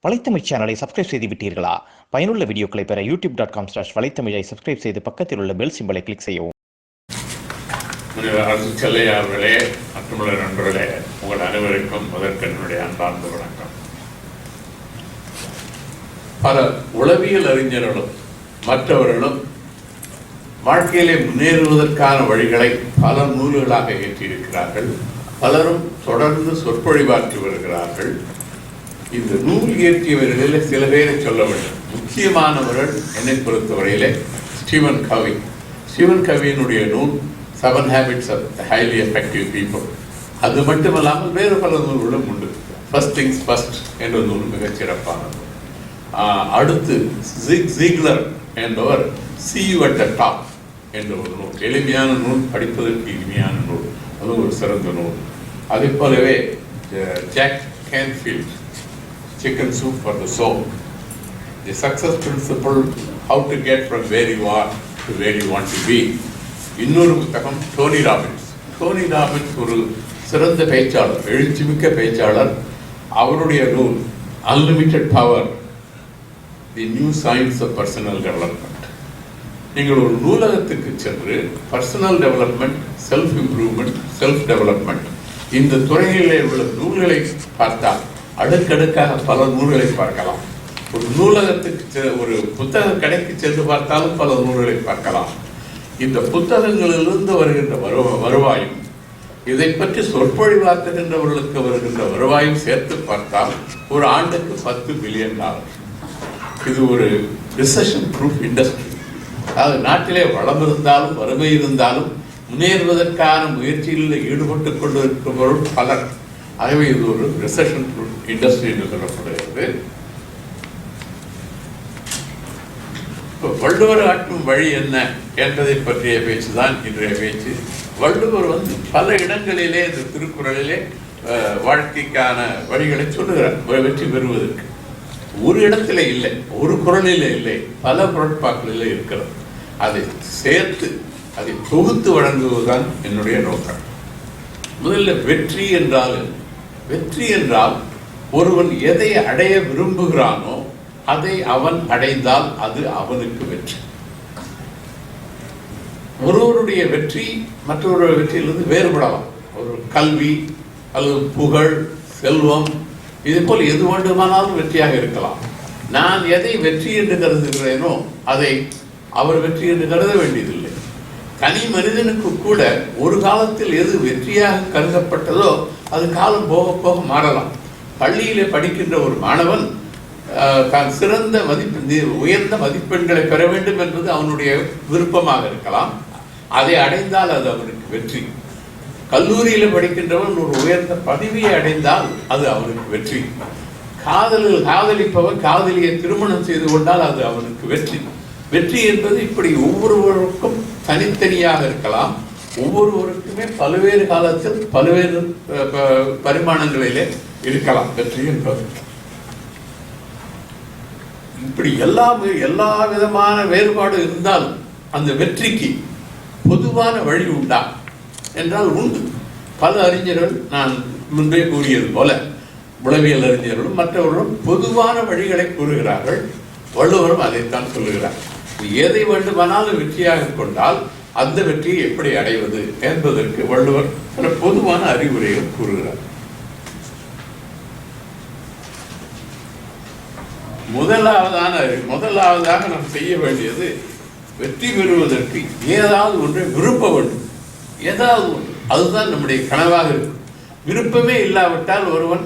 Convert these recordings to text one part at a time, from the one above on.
வலைத்தமிழ் சேனலை சப்ஸ்கிரைப் செய்து விட்டீர்களா? பயனுள்ள வீடியோக்களை பெற youtube.com/வலைத்தமிழை சப்ஸ்கிரைப் செய்து பக்கத்தில் உள்ள பெல் சிம்பலை கிளிக் செய்யவும். அரசு செல்லையார்களே, அத்துமுள்ள நண்பர்களே, உங்கள் அனைவருக்கும் முதற்கண்ணுடைய அன்பார்ந்த வணக்கம். பல உளவியல் அறிஞர்களும் மற்றவர்களும் வாழ்க்கையிலே முன்னேறுவதற்கான வழிகளை பல நூல்களாக ஏற்றியிருக்கிறார்கள். பலரும் தொடர்ந்து சொற்பொழிவாற்றி வருகிறார்கள். இந்த நூல் இயற்றியவர்களில் சில பேரை சொல்ல வேண்டும். முக்கியமானவர்கள் என்னை பொறுத்தவரையிலே ஸ்டீவன் கவியினுடைய நூல் 7 Habits of Highly Effective People. அது மட்டுமல்லாமல் வேறு பல நூல்களும் உண்டு. ஃபர்ஸ்ட் திங்ஸ் ஃபர்ஸ்ட் என்ற நூல் மிகச் சிறப்பானது. அடுத்து ஜீக்லர் என்பவர் See You at the Top என்ற ஒரு நூல், எளிமையான நூல், படிப்பதற்கு இனிமையான நூல், அது ஒரு சிறந்த நூல். அதே போலவே Jack Canfield Chicken Soup for the Soul, The Success Principle, How to Get from Where You Are to Where You Want to Be. இன்னொரு புத்தகம் டோனி ராபின்ஸ் ஒரு சிறந்த பேச்சாளர், எழுச்சிமிக்க பேச்சாளர். அவருடைய நூல் Unlimited Power, The New Science of Personal Development. நீங்கள் ஒரு நூலகத்துக்கு சென்று personal development, self improvement, self development இந்த துறைகளிலே உள்ள நூல்களை பார்த்தால் அடுக்கடுக்காக பல நூல்களை பார்க்கலாம். ஒரு நூலகத்துக்கு ஒரு புத்தக கடைக்கு சென்று பார்த்தாலும் பல நூல்களை பார்க்கலாம். இந்த புத்தகங்களிலிருந்து வருகின்ற வருவாயும் இதை பற்றி சொற்பொழிவாக்குகின்றவர்களுக்கு வருகின்ற வருவாயும் சேர்த்து பார்த்தால் ஒரு ஆண்டுக்கு $10 பில்லியன். இது ஒரு ரிசெஷன் ப்ரூஃப் இண்டஸ்ட்ரி. அதாவது நாட்டிலே வளம் இருந்தாலும் வறுமை இருந்தாலும் முன்னேறுவதற்கான முயற்சிகளில் ஈடுபட்டுக் கொண்டிருப்பவர்கள் பலர். ஆகவே இது ஒரு ரிசெஷன் இண்டஸ்ட்ரி என்று சொல்லப்படுகிறது. வள்ளுவர் காட்டும் வழி என்ன என்பதை பற்றிய பேச்சு தான் இன்றைய பேச்சு. வள்ளுவர் பல இடங்களிலே இந்த திருக்குறளிலே வாழ்க்கைக்கான வழிகளை சொல்லுகிறார். வெற்றி பெறுவதற்கு ஒரு இடத்துல இல்லை, ஒரு குறளிலே இல்லை, பல குறட்பாக்களிலே இருக்கிறது. அதை சேர்த்து அதை தொகுத்து வழங்குவதுதான் என்னுடைய நோக்கம். முதல்ல வெற்றி என்றால் ஒருவன் எதை அடைய விரும்புகிறானோ அதை அவன் அடைந்தால் அது அவனுக்கு வெற்றி. ஒருவருடைய வெற்றி மற்றொரு வெற்றியிலிருந்து வேறுபடலாம். ஒரு கல்வி அல்லது புகழ், செல்வம், இதே போல் எது வேண்டுமானாலும் வெற்றியாக இருக்கலாம். நான் எதை வெற்றி என்று கருதுகிறேனோ அதை அவர் வெற்றி என்று கருத வேண்டியதில்லை. தனி மனிதனுக்கு கூட ஒரு காலத்தில் எது வெற்றியாக கருதப்பட்டதோ அது காலம் போக போக மாறலாம். பள்ளியிலே படிக்கின்ற ஒரு மாணவன் தான் சிறந்த உயர்ந்த மதிப்பெண்களை பெற வேண்டும் என்பது அவனுடைய விருப்பமாக இருக்கலாம். அதை அடைந்தால் அது அவனுக்கு வெற்றி. கல்லூரியில் படிக்கின்றவன் ஒரு உயர்ந்த பதவியை அடைந்தால் அது அவனுக்கு வெற்றி. காதலிப்பவன் காதலியை திருமணம் செய்து கொண்டால் அது அவனுக்கு வெற்றி. வெற்றி என்பது இப்படி ஒவ்வொருவருக்கும் தனித்தனியாக இருக்கலாம். ஒவ்வொருவருக்குமே பல்வேறு காலத்தில் பல்வேறு பரிமாணங்களிலே இருக்கலாம் வெற்றி என்பது. இப்படி எல்லா விதமான வேறுபாடு இருந்தாலும் அந்த வெற்றிக்கு பொதுவான வழி உண்டா என்றால் உண்டு. பல அறிஞர்கள், நான் முன்பே கூறியது போல உளவியல் அறிஞர்களும் மற்றவர்களும் பொதுவான வழிகளை கூறுகிறார்கள். வள்ளுவரும் அதைத்தான் சொல்லுகிறார். எதை வேண்டுமானாலும் வெற்றியாக கொண்டால் அந்த வெற்றியை எப்படி அடைவது என்பதற்கு வள்ளுவர் சில பொதுவான அறிவுரைகள் கூறுகிறார். முதலாவதாக நாம் செய்ய வேண்டியது, வெற்றி பெறுவதற்கு ஏதாவது ஒன்றை விரும்ப வேண்டும். ஏதாவது ஒன்று, அதுதான் நம்முடைய கனவாக இருக்கும். விருப்பமே இல்லாவிட்டால் ஒருவன்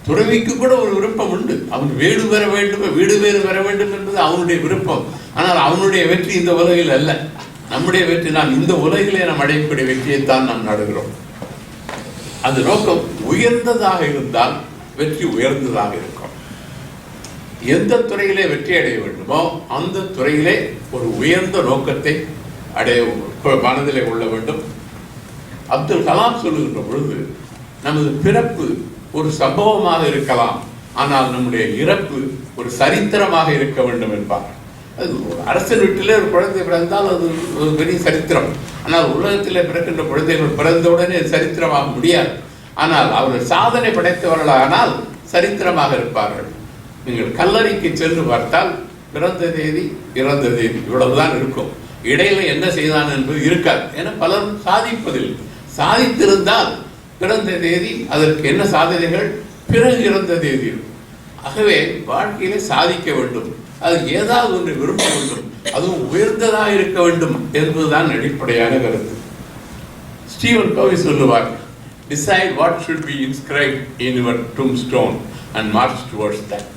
துறவிக்கு கூட ஒரு விருப்பம் உண்டு. அவன் வீடு பேறு பெற வேண்டும் என்பது அவனுடைய விருப்பம். ஆனால் அவனுடைய வெற்றி இந்த உலகில் அல்ல. நம்முடைய வெற்றி நாம் இந்த உலகிலே நாம் அடையக்கூடிய வெற்றியைத்தான் நாம் நாடுகிறோம். அந்த நோக்கம் உயர்ந்ததாக இருந்தால் வெற்றி உயர்ந்ததாக இருக்கும். எந்த துறையிலே வெற்றி அடைய வேண்டுமோ அந்த துறையிலே ஒரு உயர்ந்த நோக்கத்தை மனதிலே கொள்ள வேண்டும். அப்துல் கலாம் சொல்லுகின்ற பொழுது, நமது பிறப்பு ஒரு சம்பவமாக இருக்கலாம், ஆனால் நம்முடைய இறப்பு ஒரு சரித்திரமாக இருக்க வேண்டும் என்பார். அது அரசன் வீட்டிலே ஒரு குழந்தை பிறந்தால் அது ஒரு பெரிய சரித்திரம். ஆனால் உலகத்திலே பிறக்கின்ற குழந்தைகள் பிறந்தவுடனே சரித்திரமாக முடியாது. ஆனால் அவர்கள் சாதனை படைத்தவர்களானால் சரித்திரமாக இருப்பார்கள். நீங்கள் கல்லறைக்கு சென்று பார்த்தால் பிறந்த தேதி, இறந்த தேதி இவ்வளவுதான் இருக்கும். இடையில என்ன செய்தான் என்பது இருக்காது. ஏன்னா பலரும் சாதிப்பதில்லை. சாதித்திருந்தால் பிறந்த தேதி, அதற்கு என்ன சாதனைகள், பிறகு இறந்த தேதி இருக்கும். ஆகவே வாழ்க்கையிலே சாதிக்க வேண்டும், அது ஏதாவது ஒன்றை விரும்ப வேண்டும், அதுவும் உயர்ந்ததாக இருக்க வேண்டும் என்பதுதான் அடிப்படையான கருத்து. ஸ்டீவன் கோவி சொல்லுவார், decide what should be inscribed in your tombstone and march towards that.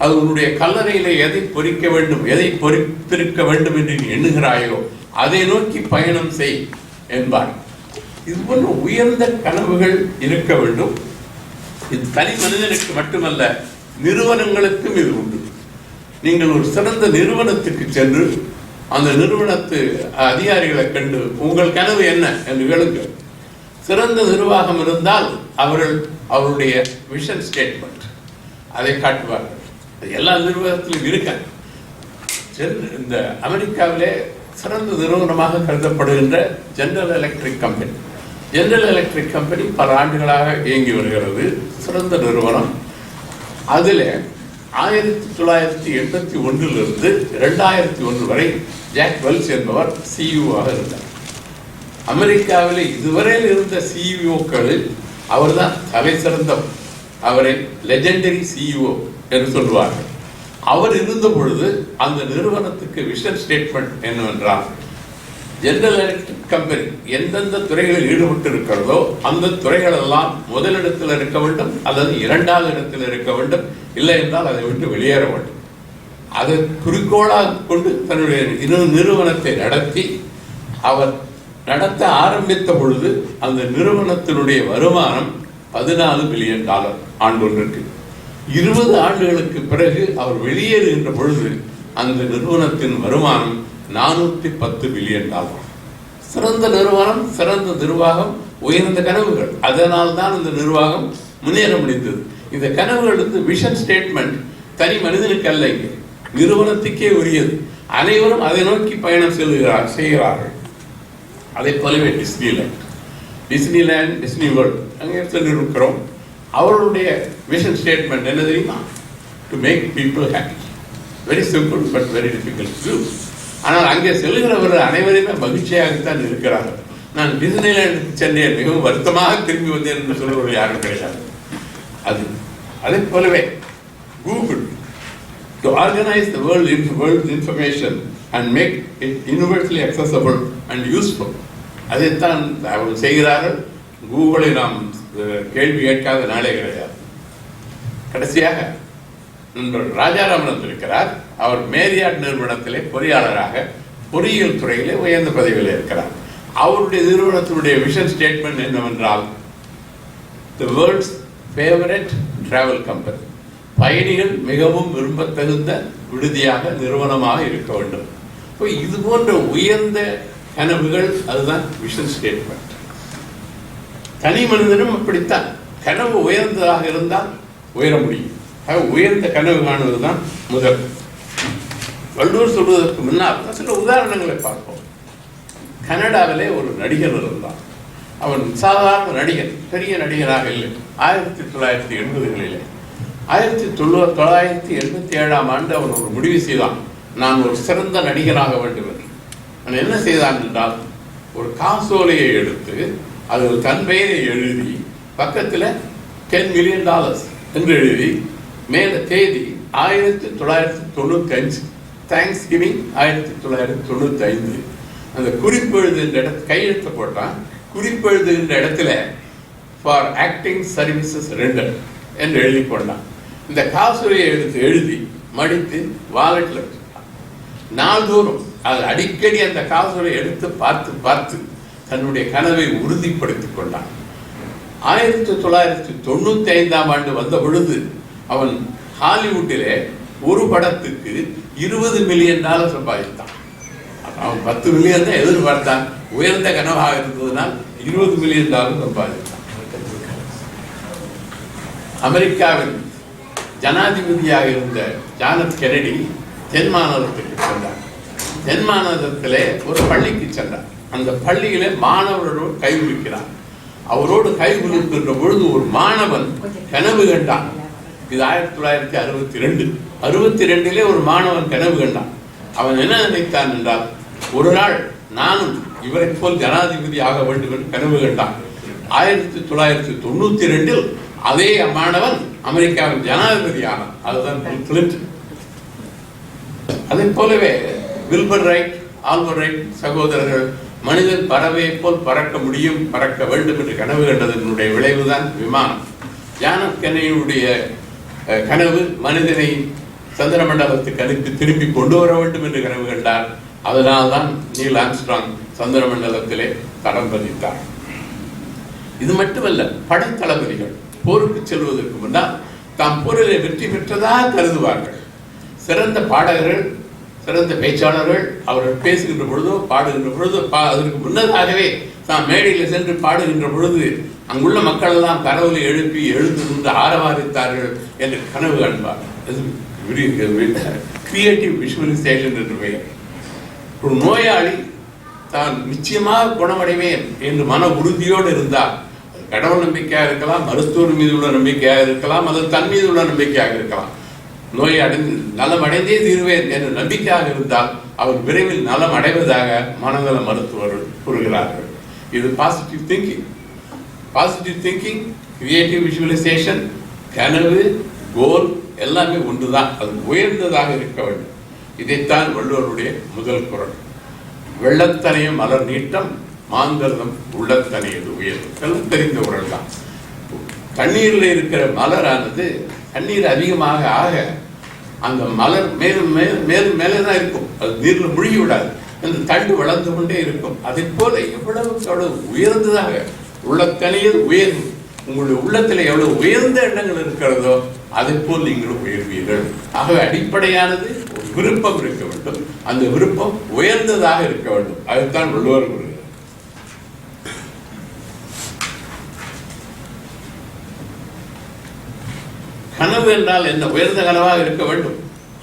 அது உன்னுடைய கல்லறையிலே எதை பொறிக்க வேண்டும், எதை பொறித்திருக்க வேண்டும் என்று நீ எண்ணுகிறாயோ அதை நோக்கி பயணம் செய் என்பார். இது போன்ற உயர்ந்த கனவுகள் இருக்க வேண்டும். இது தனி மனிதனுக்கு மட்டுமல்ல, நிறுவனங்களுக்கும் இது உண்டு. நீங்கள் ஒரு சிறந்த நிறுவனத்துக்கு சென்று அந்த நிறுவனத்து அதிகாரிகளை கண்டு உங்கள் கனவு என்ன என்று கேளுங்கள். சிறந்த நிர்வாகம் இருந்தால் அவருடைய விஷன் ஸ்டேட்மெண்ட் அதை காட்டுவார்கள். எல்லா நிறுவனத்திலும் இருக்காது. இந்த அமெரிக்காவிலே சிறந்த நிறுவனமாக கருதப்படுகின்ற ஜெனரல் எலக்ட்ரிக் கம்பெனி பல ஆண்டுகளாக இயங்கி வருகிறது. சிறந்த நிறுவனம். அதில் 1981 2001 வரை ஜாக் வெல்ச் என்பவர் சிஇஓவாக இருந்தார். அமெரிக்காவில் இதுவரையில் இருந்த சிஇஓக்களில் அவர்தான் தலை சிறந்தவர். அவரை லெஜெண்டரி சிஇஓ என்று சொல்வார்கள். அவர் இருந்த பொழுது அந்த நிறுவனத்துக்கு விஷன் ஸ்டேட்மெண்ட் என்னவென்றால், ஜெனரல் எலக்ட்ரிக் கம்பெனி எந்தெந்த துறைகளில் ஈடுபட்டு இருக்கிறதோ அந்த துறைகள் எல்லாம் முதலிடத்தில் இருக்க வேண்டும் அல்லது இரண்டாவது இடத்தில் இருக்க வேண்டும், இல்லை என்றால் அதை விட்டு வெளியேற வேண்டும். அதை குறிக்கோளாக கொண்டு தன்னுடைய நிறுவனத்தை நடத்தி அவர் நடத்த ஆரம்பித்த பொழுது அந்த நிறுவனத்தினுடைய வருமானம் $14 பில்லியன் ஆண்டொன்றுக்கு. 20 ஆண்டுகளுக்கு பிறகு அவர் வெளியேறுகின்ற பொழுது அந்த நிறுவனத்தின் வருமானம் $410 பில்லியன். சிறந்த நிறுவனம், சிறந்த நிர்வாகம், உயர்ந்த கனவுகள். அதனால் தான் இந்த நிர்வாகம் முன்னேற முடிந்தது. இந்த கனவுகள் விஷன் ஸ்டேட்மெண்ட் தனி மனிதனுக்கு அல்ல, இங்கே நிறுவனத்துக்கே உரியது. அனைவரும் அதை நோக்கி பயணம் செய்கிறார்கள். அதை போலவே டிஸ்னிலேண்ட், டிஸ்னி வேர்ல்ட் அங்கே சென்றிருக்கிறோம். அவர்களுடைய விஷன் ஸ்டேட்மெண்ட் என்ன தெரியுமா? To make people happy. Very simple but very difficult to. ஆனால் அங்கே செல்கிறவர்கள் அனைவருமே மகிழ்ச்சியாகத்தான் இருக்கிறார்கள். நான் டிஸ்னிலேண்டுக்கு சென்றேன், மிகவும் வருத்தமாக திரும்பி வந்தேன் என்று சொல்லுவது யாரும் கிடையாது. அதே போலவே Google, to organize the world's information and make it universally accessible and useful. அதைத்தான் அவர்கள் செய்கிறார்கள். கூகுளை நாம் கேள்வி கேட்காத நாளே கிடையாது. கடைசியாக நண்பர் ராஜாராமன் வந்திருக்கிறார். அவர் மேரியாட் நிறுவனத்திலே பொறியாளராக பொறியியல் துறையிலே உயர்ந்த பதவியில் இருக்கிறார். அவருடைய நிறுவனத்தினுடைய விஷன் ஸ்டேட்மெண்ட் என்னவென்றால், the world's favorite travel company, பயணிகள் மிகவும் விரும்பத்தகுந்த விடுதியாக நிறுவனமாக இருக்க வேண்டும். இப்போ இது போன்ற உயர்ந்த கனவுகள், அதுதான் விஷன் ஸ்டேட்மெண்ட். தனி மனிதனும் அப்படித்தான். கனவு உயர்ந்ததாக இருந்தால் உயர முடியும். உயர்ந்த கனவு காணுவதுதான் முதல். வள்ளுவர் சொல்வதற்கு முன்னால் சில உதாரணங்களை பார்ப்போம். கனடாவிலே ஒரு நடிகர் இருந்தான். அவன் சாதாரண நடிகர், பெரிய நடிகராக இல்லை. 1980களிலே 1987 அவன் ஒரு முடிவு செய்தான், நான் ஒரு சிறந்த நடிகராக வேண்டும் என்று. அவன் என்ன செய்தான் என்றால், ஒரு காசோலையை எடுத்து அதில் தன் பெயரை எழுதி பக்கத்தில் $10 மில்லியன் என்று எழுதி மேலே தேதி 1995, தேங்க்ஸ் கிவிங் 1995. அந்த குறிப்பு எழுதுகின்ற கையெழுத்து போட்டான். குறிப்பு எழுதுகின்ற இடத்துல ஃபார் ஆக்டிங் சர்வீசஸ் ரெண்டர் என்று எழுதி கொண்டான். இந்த காசோலையை எழுதி மடித்து வாலெட்டில் வச்சுட்டான். நாள்தோறும் அது அடிக்கடி அந்த காசோலை எடுத்து பார்த்து தன்னுடைய கனவை உறுதிப்படுத்திக் கொண்டான். 1995 வந்த பொழுது அவன் ஹாலிவுட்டிலே ஒரு படத்துக்கு $20 மில்லியன் சம்பாதித்தான். அவன் $10 மில்லியன் தான் எதிர்பார்த்தான். உயர்ந்த கனவாக இருந்ததுனால் $20 மில்லியன் சம்பாதித்தான். அமெரிக்காவில் ஜனாதிபதியாக இருந்த ஜான் எஃப் கென்னடி தென் மாநிலத்துக்கு சென்றார். தென் மாநிலத்திலே ஒரு பள்ளிக்கு சென்றார். அந்த பள்ளியிலே மாணவரோடு கைகுலுக்கிறார். அவரோடு கைகுலுக்கின்ற பொழுது ஒரு மாணவன் கனவு கண்டான். இது 1962. 62 ஒரு மாணவன் கனவு கண்டான். அவன் என்ன நினைத்தான் என்றால், ஒரு நாள் நானும் இவரை போல் ஜனாதிபதி ஆக வேண்டும் என்று கனவு கண்டான். 1992 அதே மாணவன் அமெரிக்காவின் ஜனாதிபதி ஆனான். அதுதான் பில் கிளின்டன். அதை போலவே வில்பர் ரைட், ஆல்பர் ரைட் சகோதரர்கள் மனிதன் பறவையை போல் பறக்க முடியும், பறக்க வேண்டும் என்று கனவு கண்டதனுடைய விளைவுதான் விமானம். ஜான் எஃப் கென்னடியுடைய கனவு மனிதனை சந்திர மண்டலத்துக்கு அனுப்பி திருப்பி கொண்டு வர வேண்டும் என்று கனவு கண்டார். அதனால்தான் நீல் ஆம்ஸ்ட்ராங் சந்திர மண்டலத்திலே தடம் பதித்தார். இது மட்டுமல்ல, படைத்தளபதிகள் போருக்கு செல்வதற்கு முன்னால் தாம் போரிலே வெற்றி பெற்றதாக கருதுவார்கள். சிறந்த பாடகர்கள், சிறந்த பேச்சாளர்கள் அவர்கள் பேசுகின்ற பொழுதோ பாடுகின்ற பொழுதோ அதற்கு முன்னதாகவே தாம் மேடையில் சென்று பாடுகின்ற பொழுது அங்குள்ள மக்கள் எல்லாம் கனவுகளை எழுப்பி எழுந்து நின்று ஆரவாரித்தார்கள் என்று கனவு காண்பார். கிரியேட்டிவ் விஷுவலைசேஷன் என்று பெயர். ஒரு நோயாளி தான் நிச்சயமாக குணமடைவேன் என்று மன உறுதியோடு இருந்தால், கடவுள் நம்பிக்கையாக இருக்கலாம், மருத்துவர் மீது உள்ள நம்பிக்கையாக இருக்கலாம், அது தன் மீது உள்ள நம்பிக்கையாக இருக்கலாம். நோயை நலம் அடைந்தே தீர்வேன் என்ற நம்பிக்கையாக இருந்தால் அவர் விரைவில் நலம் அடைவதாக மனநல மருத்துவர்கள் கூறுகிறார்கள். இது positive thinking. Positive thinking, creative visualisation, கனவு, கோல் எல்லாமே ஒன்றுதான். அது உயர்ந்ததாக இருக்க வேண்டும். இதைத்தான் வள்ளுவருடைய முதல் குறள். வெள்ளத்தனைய மலர் நீட்டம் மாந்தர்தம் உள்ளத்தனையது உயர்வு. எல்லாம் தெரிந்த குறள் தான். தண்ணீரில் இருக்கிற மலரானது தண்ணீர் அதிகமாக ஆக அந்த மலர் மேலும் மேலும் மேலே தான் இருக்கும். அது நீரில் முழுகி விடாது. அந்த தண்டு வளர்ந்து கொண்டே இருக்கும். அதை போல எவ்வளவு உயர்ந்ததாக உள்ளத்தனையது உயர்வு. உங்களுடைய உள்ளத்தில் எவ்வளவு உயர்ந்த எண்ணங்கள் இருக்கிறதோ அதை போல் நீங்களும் உயர்வீர்கள். ஆகவே அடிப்படையானது ஒரு விருப்பம் இருக்க வேண்டும். அந்த விருப்பம் உயர்ந்ததாக இருக்க வேண்டும். அதுதான் வள்ளுவர் கூறுகிறார். கனவு என்றால் என்ன? உயர்ந்த கனவாக இருக்க வேண்டும்.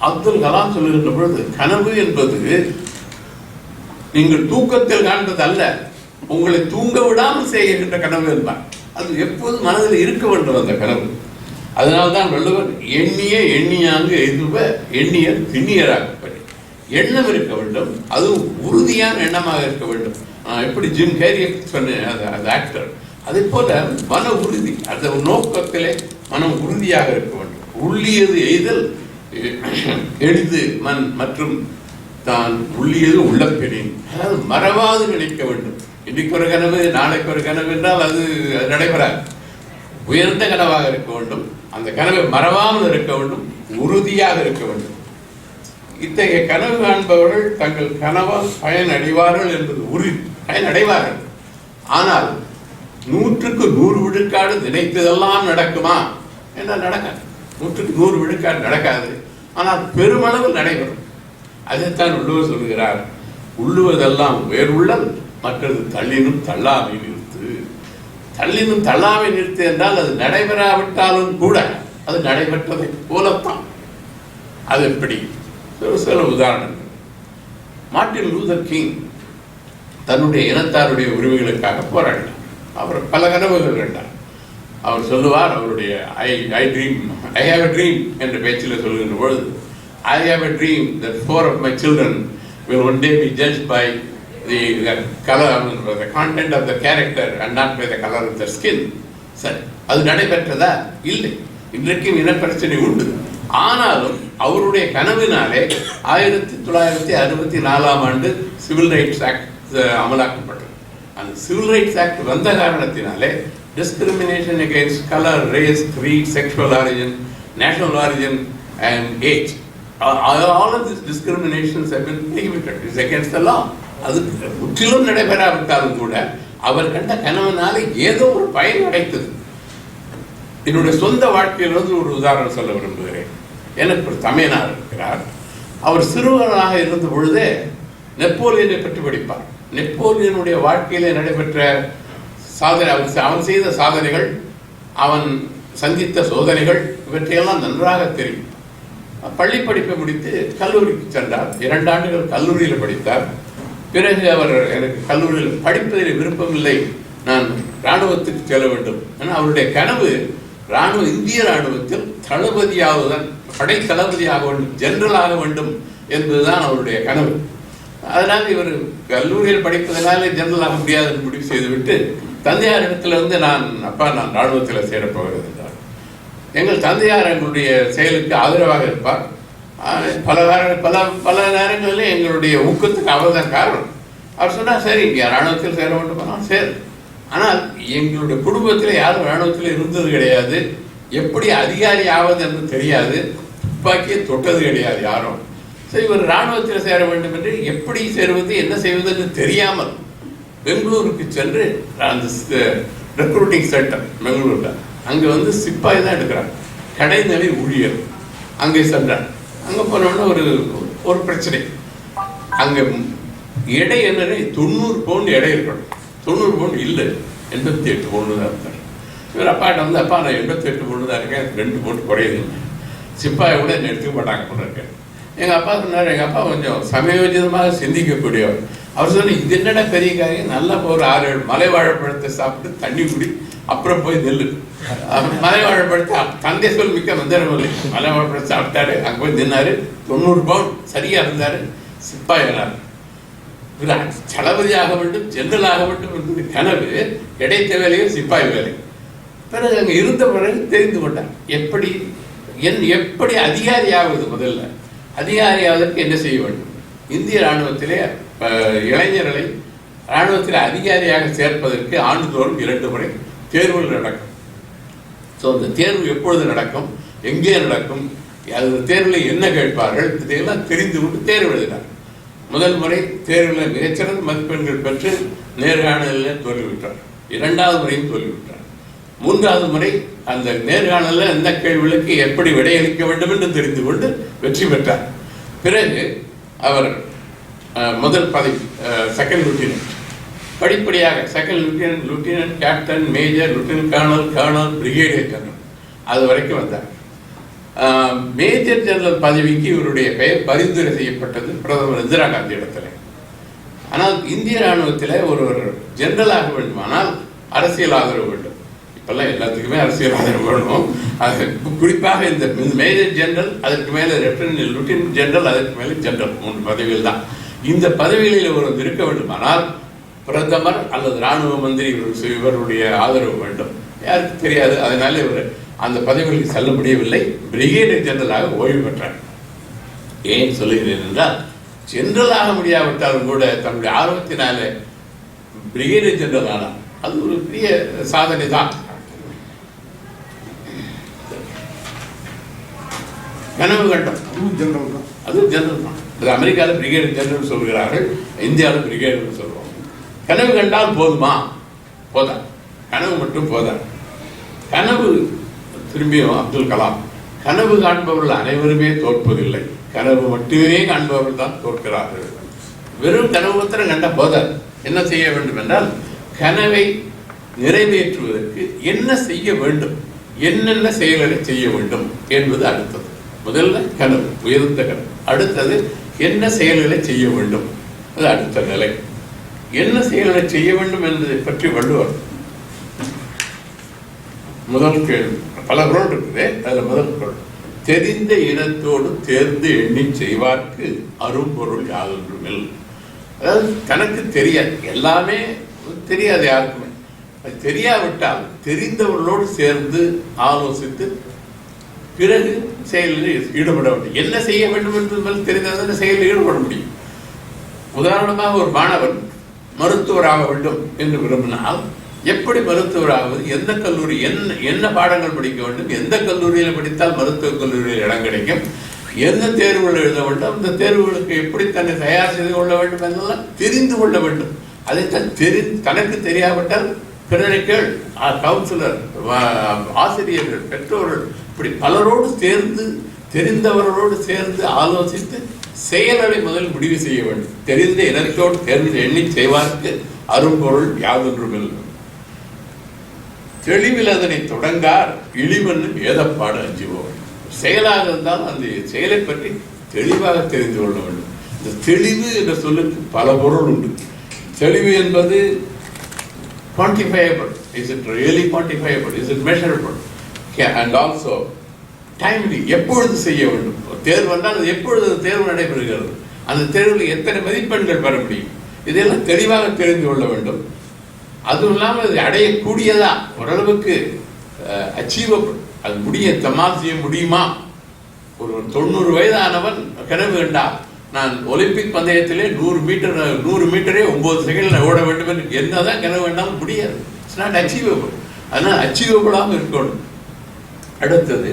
அப்துல் கலாம் சொல்லுகின்ற பொழுது, கனவு என்பது நீங்கள் தூக்கத்தில் காண்பது அல்ல, உங்களை தூங்க விடாமல் செய்கின்ற கனவு என்பார். அது எப்போது மனதில் இருக்க வேண்டும் அந்த கனவு. அதனால்தான் வள்ளுவர் எண்ணிய எண்ணியாங்கு எதுவ எண்ணிய திண்ணியராகப்படி. எண்ணம் இருக்க வேண்டும், அதுவும் உறுதியான எண்ணமாக இருக்க வேண்டும். எப்படி ஜிம் கேரி சொன்ன அந்த ஆக்டர், அதே போல மன உறுதி, அந்த நோக்கத்திலே மனம் உறுதியாக இருக்க வேண்டும். உள்ளியது எய்தல் எளிது மண் மற்றும் தான் உள்ளியது உள்ளப்பெறின். அதாவது மறவாது நினைக்க வேண்டும். இன்றைக்கு ஒரு கனவு, நாளைக்கு ஒரு கனவு என்றால் அது நடைபெறாது. உயர்ந்த கனவாக இருக்க வேண்டும். அந்த கனவை மறவாமல் இருக்க வேண்டும், உறுதியாக இருக்க வேண்டும். இத்தகைய கனவு காண்பவர்கள் தங்கள் கனவால் பயனடைவார்கள் என்பது உறுதி. பயனடைவார்கள். ஆனால் 100க்கு 100 விழுக்காடு நினைத்ததெல்லாம் நடக்குமா என்றால் நடக்காது. 100க்கு 100 விழுக்காடு நடக்காது. ஆனால் பெருமளவில் நடைபெறும். அதைத்தான் உள்ளுவர் சொல்லுகிறார். உள்ளுவதெல்லாம் வேறுள்ளல், மற்றது தள்ளினும் தள்ளாமை நிறுத்து. தள்ளினும் தள்ளாமை நிறுத்து என்றால் அது நடைபெறாவிட்டாலும் கூட அது நடைபெற்றதை போலத்தான். அது எப்படி? சில உதாரணங்கள். மார்ட்டின் லூதர் கிங் தன்னுடைய இனத்தாருடைய உரிமைகளுக்காக போராடினார். அவர் பல கனவுகள் கண்டார். அவர் சொல்லுவார், அவருடைய ஐ ஹேவ் a dream என்ற பேச்சில் சொல்லுகின்ற பொழுது, I have a dream that 4 of my children will one day be judged by the color, the content of the character and not by the color of their skin. சரி, அது நடைபெற்றதா? இல்லை. இன்றைக்கும் இனப்பிரச்சனை உண்டு. ஆனாலும் அவருடைய கனவினாலே 1964ஆம் ஆண்டு சிவில் ரைட்ஸ் ஆக்ட் அமலாக்கப்பட்டது. அந்த civil rights act வந்த காரணத்தினாலே discrimination against color, race, creed, sexual origin, national origin and age, all of these discriminations have been prohibited. It's against the law. அது முற்றிலும் நடைபெறாவிட்டாலும் கூட அவர் கண்ட கனவினாலே ஏதோ ஒரு பயன் கிடைத்தது. என்னுடைய சொந்த வாழ்க்கையிலிருந்து ஒரு உதாரணம் சொல்ல விரும்புகிறேன். எனக்கு ஒரு தமையனார் இருக்கிறார். அவர் சிறுவனாக இருந்த பொழுதே நெப்போலியனை பற்றி படிப்பார். நெப்போலியனுடைய வாழ்க்கையிலே நடைபெற்ற சாதனை, அவன் செய்த சாதனைகள், அவன் சந்தித்த சோதனைகள், இவற்றையெல்லாம் நன்றாக தெரியும். பள்ளி படிப்பை முடித்து கல்லூரிக்கு சென்றார். 2 ஆண்டுகள் கல்லூரியில் படித்தார். பிறகு அவர், எனக்கு கல்லூரியில் படிப்பதில் விருப்பமில்லை, நான் இராணுவத்துக்கு செல்ல வேண்டும். ஆனால் அவருடைய கனவு இந்திய ராணுவத்தில் தளபதியாவதுதான், படை தளபதியாக வேண்டும், ஜெனரல் ஆக வேண்டும் என்பதுதான் அவருடைய கனவு. அதனால் இவர் கல்லூரியில் படிப்பதனால ஜெனரல் ஆக முடியாது என்று முடிவு செய்துவிட்டு தந்தையாரிடத்திலிருந்து நான் ராணுவத்தில் சேரப்போகிறது என்றார். எங்கள் தந்தையார் எங்களுடைய செயலுக்கு ஆதரவாக இருப்பார். பல நேரங்களில் எங்களுடைய ஊக்கத்துக்கு அவர் தான் காரணம். அவர் சொன்னார், சரி இங்கே ராணுவத்தில் சேர வேண்டுமா, சரி. ஆனால் எங்களுடைய குடும்பத்தில் யாரும் ராணுவத்தில் இருந்தது கிடையாது, எப்படி அதிகாரி ஆவது என்று தெரியாது, துப்பாக்கியை தொட்டது கிடையாது யாரும். சரி, இவர் ராணுவத்தில் சேர வேண்டும் என்று எப்படி சேருவது, என்ன செய்வது என்று தெரியாமல் பெங்களூருக்கு சென்று அந்த ரெக்ரூட்டிங் சென்டர் பெங்களூரில் அங்கே சிப்பாய் தான் எடுக்கிறார், கடைநிலை ஊழியர். அங்கே சென்றார். அங்கே போனோன்னா ஒரு பிரச்சனை. அங்கே எடை என்ன 90 பவுண்டு எடை இருக்கணும். 90 பவுண்டு இல்லை, 88 பவுண்டு தான் இருந்தார். இவர் அப்பாட்ட அப்பா நான் 88 பவுண்டு தான் இருக்கேன், 2 பவுண்டு குறையுது. சிப்பாயை கூட என்ன எடுத்துக்க மாட்டாங்க போல இருக்கேன். எங்கள் அப்பா சொன்னார், எங்கள் அப்பா கொஞ்சம் சமயோஜிதமாக சிந்திக்கக்கூடியவர். அவர் சொன்ன, இது என்னடா பெரிய காரியம், நல்லா ஒரு 6-7 மலை வாழைப்பழத்தை சாப்பிட்டு தண்ணி குடி, அப்புறம் போய் நெல்லு. மலை வாழைப்பழத்தை தந்தை சொல் மிக்க மந்திரமில்லை, மலை வாழைப்பழத்தை சாப்பிட்டாரு, அங்கே போய் நின்னாரு, 90 பவுண்ட் சரியா இருந்தாரு, சிப்பாயினார். தளபதியாக வேண்டும், ஜெனரல் ஆக வேண்டும் என்பது கனவு, கிடைத்த வேலையோ சிப்பாய் வேலை. பிறகு அங்கே இருந்த பிறகு தெரிந்து கொண்டார் எப்படி அதிகாரியாவது. முதல்ல அதிகாரியாவதற்கு என்ன செய்ய வேண்டும்? இந்திய ராணுவத்திலே இளைஞர்களை ராணுவத்தில் அதிகாரியாக சேர்ப்பதற்கு ஆண்டுதோறும் 2 முறை தேர்வுகள் நடக்கும். ஸோ அந்த தேர்வு எப்பொழுது நடக்கும், எங்கே நடக்கும், அந்த தேர்வில் என்ன கேட்பார்கள், இதையெல்லாம் தெரிந்து கொண்டு தேர்வு எழுதினார். முதல் முறை தேர்வில் மிகச்சிறந்த மதிப்பெண்கள் பெற்று நேர்காணலில் தோல்விவிட்டார். 2வது முறையும் தோல்விவிட்டார். 3வது முறை அந்த நேர்காணலில் எந்த கேள்விகளுக்கு எப்படி விடையளிக்க வேண்டும் என்று தெரிந்து கொண்டு வெற்றி பெற்றார். பிறகு அவர் முதல் பதவி செகண்ட் லூட்டினன்ட், படிப்படியாக second lieutenant, captain, major, lieutenant colonel, brigadier general, அது வரைக்கும் வந்தார். மேஜர் ஜெனரல் பதவிக்கு இவருடைய பெயர் பரிந்துரை செய்யப்பட்டது பிரதமர் இந்திரா காந்தி இடத்துல. ஆனால் இந்திய ராணுவத்தில் ஒருவர் ஜெனரல் ஆக வேண்டுமானால் அரசியல் ஆதரவு வேண்டும். இப்பெல்லாம் எல்லாத்துக்குமே அரசியல் ஆதரவு வேணும். அது குறிப்பாக இந்த மேஜர் ஜெனரல், அதற்கு மேலே லூட்டினன்ட் ஜெனரல், அதற்கு மேலே ஜெனரல், 3 பதவிகள் தான். இந்த பதவிகளில் ஒருவர் இருக்க வேண்டுமானால் பிரதமர் அல்லது ராணுவ மந்திரி இவருடைய ஆதரவு வேண்டும். யாருக்கு தெரியாது. அதனால இவர் அந்த பதவிகளுக்கு செல்ல முடியவில்லை. பிரிகேடியர் ஜெனரலாக ஓய்வு பெற்றார். ஏன் சொல்லுகிறேன் என்றால், ஜெனரல் ஆக முடியாவிட்டாலும் கூட தன்னுடைய ஆர்வத்தினால பிரிகேடியர் ஜெனரல் ஆனார். அது ஒரு பெரிய சாதனை தான். கனவு கண்டம் அது ஜெனரல் தான். அது அமெரிக்காவில் பிரிகேடியர் ஜெனரல் சொல்கிறார்கள், இந்தியாவில் பிரிகேடியர் சொல்லுவாங்க. கனவு கண்டால் போதுமா? போதா. கனவு மட்டும் போதா. கனவு திரும்பியும் அப்துல் கலாம், கனவு காண்பவர்கள் அனைவருமே தோற்பதில்லை, கனவு மட்டுமே காண்பவர்கள் தான் தோற்கிறார்கள். வெறும் கனவு மாத்திரம் கண்ட போதாது. என்ன செய்ய வேண்டும் என்றால், கனவை நிறைவேற்றுவதற்கு என்ன செய்ய வேண்டும், என்னென்ன செயல்களை செய்ய வேண்டும் என்பது அடுத்தது. முதல்ல கனவு, உயர்ந்த கனவு. அடுத்தது என்ன செயல்களை செய்ய வேண்டும், அது அடுத்த நிலை. என்ன செயல்களை செய்ய வேண்டும் என்பதை பற்றி வள்ளுவர் முதல் கேள்வி, பல குறள் இருக்குது, அதுல முதல் குறள், தெரிந்த இனத்தோடு தேர்ந்து எண்ணி செய்வார்க்கு அரும்பொருள் யாதொன்றுமில். அதாவது தனக்கு தெரியாது, எல்லாமே தெரியாது யாருக்குமே. அது தெரியாவிட்டால் தெரிந்தவர்களோடு சேர்ந்து ஆலோசித்து பிறகு செயலில் ஈடுபட வேண்டும். என்ன செய்ய வேண்டும் என்பது தெரிந்தால் செயலில் ஈடுபட முடியும். உதாரணமாக ஒரு மாணவன் மருத்துவராக வேண்டும் என்று விரும்பினால் எப்படி மருத்துவராவது, எந்த கல்லூரி, என்ன பாடங்கள் படிக்க வேண்டும், எந்த கல்லூரியில் படித்தால் மருத்துவக் கல்லூரியில் இடம் கிடைக்கும், எந்த தேர்வுகள் எழுத வேண்டும், அந்த தேர்வுகளுக்கு எப்படி தன்னை தயார் செய்து கொள்ள வேண்டும் என்றெல்லாம் தெரிந்து கொள்ள வேண்டும். அதைத்தான் தனக்கு தெரியாவிட்டால் பிறரை கேள், கவுன்சிலர், ஆசிரியர்கள், பெற்றோர்கள், இப்படி பலரோடு சேர்ந்து தெரிந்தவர்களோடு சேர்ந்து ஆலோசித்து செயல்களை முதல் முடிவு செய்ய வேண்டும். தெரிந்த இனத்தோடு தேர்ந்து எண்ணி செய்வார்க்கு அரும்பொருள் யாதொன்றுமில். தெளிவில் அதனை தொடங்கார் இழிவன்னு வேதப்பாடு அஞ்சுபவர். செயலாக இருந்தால் அந்த செயலை பற்றி தெளிவாக தெரிந்து கொள்ள வேண்டும். இந்த தெளிவு என்ற சொல்லுக்கு பல பொருள் உண்டு. தெளிவு என்பது quantifiable. Is it really quantifiable? Is it measurable? And also timely, எப்பொழுது செய்ய வேண்டும். தேர்வு வந்தால் அது எப்பொழுது தேர்வு நடைபெறுகிறது, அந்த தேர்வில் எத்தனை மதிப்பெண்கள் பெற முடியும், இதெல்லாம் தெளிவாக தெரிந்து கொள்ள வேண்டும். அதுவும் இல்லாமல் அது அடையக்கூடியதா, ஓரளவுக்கு அச்சீவபிள், அது தம்மால் செய்ய முடியுமா. ஒரு 90 வயதானவன் கனவு கண்டால் நான் ஒலிம்பிக் பந்தயத்திலே 100 மீட்டரே 9 செகண்டில் ஓட வேண்டும் என்று என்னதான் கனவு வேண்டாலும் முடியாது. It's not achievable. அதனால் அச்சீவபிளாக இருக்கணும். அடுத்தது,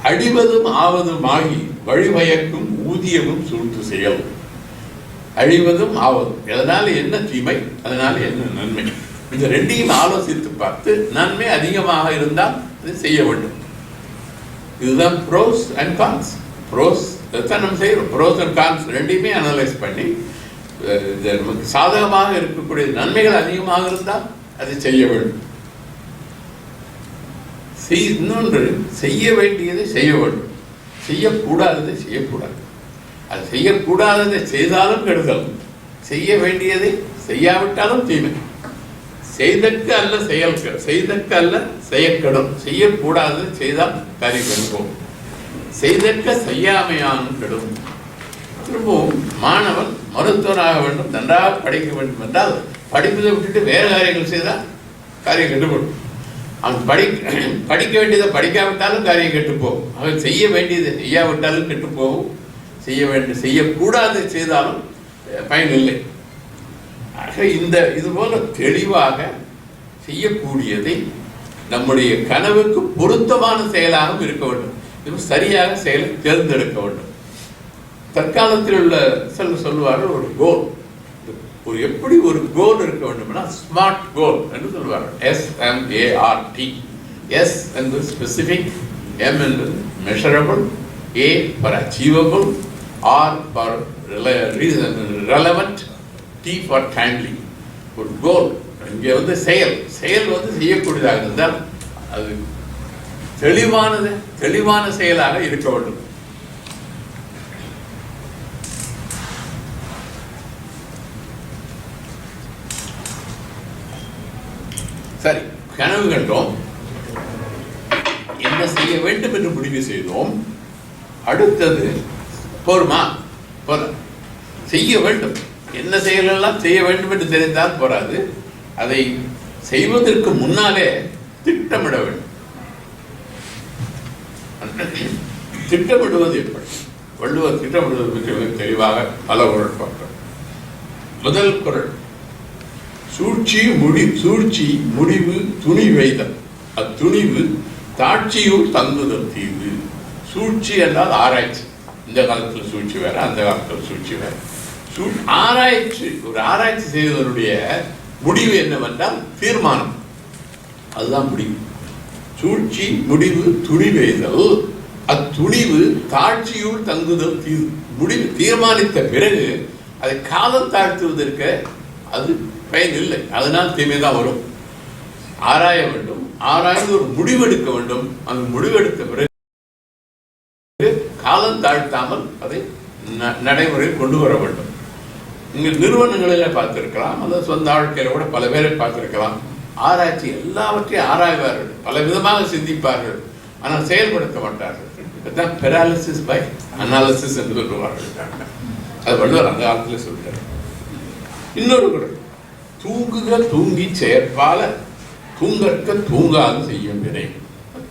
அழிவதும் ஆவதும் ஆகி வழிமயக்கும் ஊதியமும் சூழ்ந்து செயல். அழிவதும் ஆவதும், அதனால என்ன தீமை, அதனால என்ன நன்மை, இந்த ரெண்டையும் ஆலோசித்து பார்த்து நன்மை அதிகமாக இருந்தால் அதை செய்ய வேண்டும். இதுதான் ப்ரோஸ் அண்ட் கான்ஸ். ப்ரோஸ் தான் நம்ம செய்யறோம், ப்ரோஸ் அண்ட் கான்ஸ் ரெண்டையுமே அனலைஸ் பண்ணி நமக்கு சாதகமாக இருக்கக்கூடிய நன்மைகள் அதிகமாக இருந்தால் அதை செய்ய வேண்டும். இன்னொன்று, செய்ய வேண்டியதை செய்ய வேண்டும், செய்யக்கூடாததை செய்யக்கூடாது. அது செய்யக்கூடாததை செய்தாலும் கெடுதல், செய்ய வேண்டியதை செய்யாவிட்டாலும் தீமை. செய்தற்கு அல்ல செயல்கள், செய்தற்கு அல்ல செயற்கடும். செய்யக்கூடாததை செய்தால் காரியம் கெடுப்போம், செய்தற்க செய்யாமையானும் கெடும். திரும்பவும் மாணவன் மருத்துவராக வேண்டும், நன்றாக படிக்க வேண்டும் என்றால் படிப்பதை விட்டுட்டு வேறு காரியங்கள் செய்தால் காரியம் கெட்டுப்படும். அவன் படிக்க வேண்டியதை படிக்காவிட்டாலும் காரியம் கெட்டுப்போகும். அவன் செய்ய வேண்டியதை செய்யாவிட்டாலும் கெட்டுப்போகும். செய்யக்கூடாது செய்தாலும் பயனில்லை. ஆக இது போல தெளிவாக செய்யக்கூடியதை நம்முடைய கனவுக்கு பொருத்தமான செயலாகவும் இருக்க வேண்டும். இது சரியாக செயலை தேர்ந்தெடுக்க வேண்டும். தற்காலத்தில் உள்ள சொல்லுவார்கள் ஒரு கோல், எப்படி ஒரு கோல் இருக்க வேண்டும்னா ஸ்மார்ட் கோல் என்று சொல்வார்கள். SMART. S என்பது ஸ்பெசிபிக், M என்பது measurable, A for achievable, R for relevant, T for timely. ஒரு கோல், இங்கே செயல் செய்யக்கூடியதாக இருந்தால் அது தெளிவான செயலாக இருக்க வேண்டும். சரி, கனவு கண்டோம், என்ன செய்ய வேண்டும் என்று முடிவு செய்தோம். அடுத்தது போருமா, செய்ய வேண்டும். என்ன செயலெல்லாம் செய்ய வேண்டும் என்று தெரிந்தால் போராது, அதை செய்வதற்கு முன்னாலே திட்டமிட வேண்டும். திட்டமிடுவது எப்படி? வள்ளுவர் திட்டமிடுவது மிக தெளிவாக பல குறள் பார்க்கிறோம். முதல் குறள், சூழ்ச்சி முடிவு துணி வைத்தல், அத்துணிவு தாட்சியுள் தங்குதல் தீவு. சூழ்ச்சி என்றால் ஆராய்ச்சி. இந்த காலத்தில் சூழ்ச்சி வேற, அந்த காலத்தில் சூழ்ச்சி வேற. ஒரு ஆராய்ச்சி செய்வதனுடைய முடிவு என்னவென்றால் தீர்மானம், அதுதான் முடிவு. சூழ்ச்சி முடிவு துணி வைத்தல், அத்துணிவு தாட்சியுள் தங்குதல் தீவு. முடிவு தீர்மானித்த பிறகு அதை காலம் தாழ்த்துவதற்கு அது பயன் இல்லை, அதனால் தீமைதான் வரும். ஆராய வேண்டும், ஆராய்ந்து ஒரு முடிவெடுக்க வேண்டும். அந்த முடிவெடுத்த பிறகு காலம் தாழ்த்தாமல் அதை நடைமுறையில் கொண்டு வர வேண்டும். நீங்கள் நிறுவனங்களில் பார்த்திருக்கலாம், அல்லது சொந்த வாழ்க்கையில கூட பல பேரை பார்த்திருக்கலாம். ஆராய்ச்சி எல்லாவற்றையும் ஆராய்வார்கள், பல விதமாக சிந்திப்பார்கள், ஆனால் செயல்படுத்த மாட்டார்கள். இதுதான் பெராலிசிஸ் பை அனாலிசிஸ் என்று சொல்லுவார்கள். அது வள்ளுவர் அந்த காலத்தில் சொல்றார். இன்னொரு குறள், தூங்குக தூங்கி செயற்பால தூங்கற்க தூங்காது செய்யும் வினை.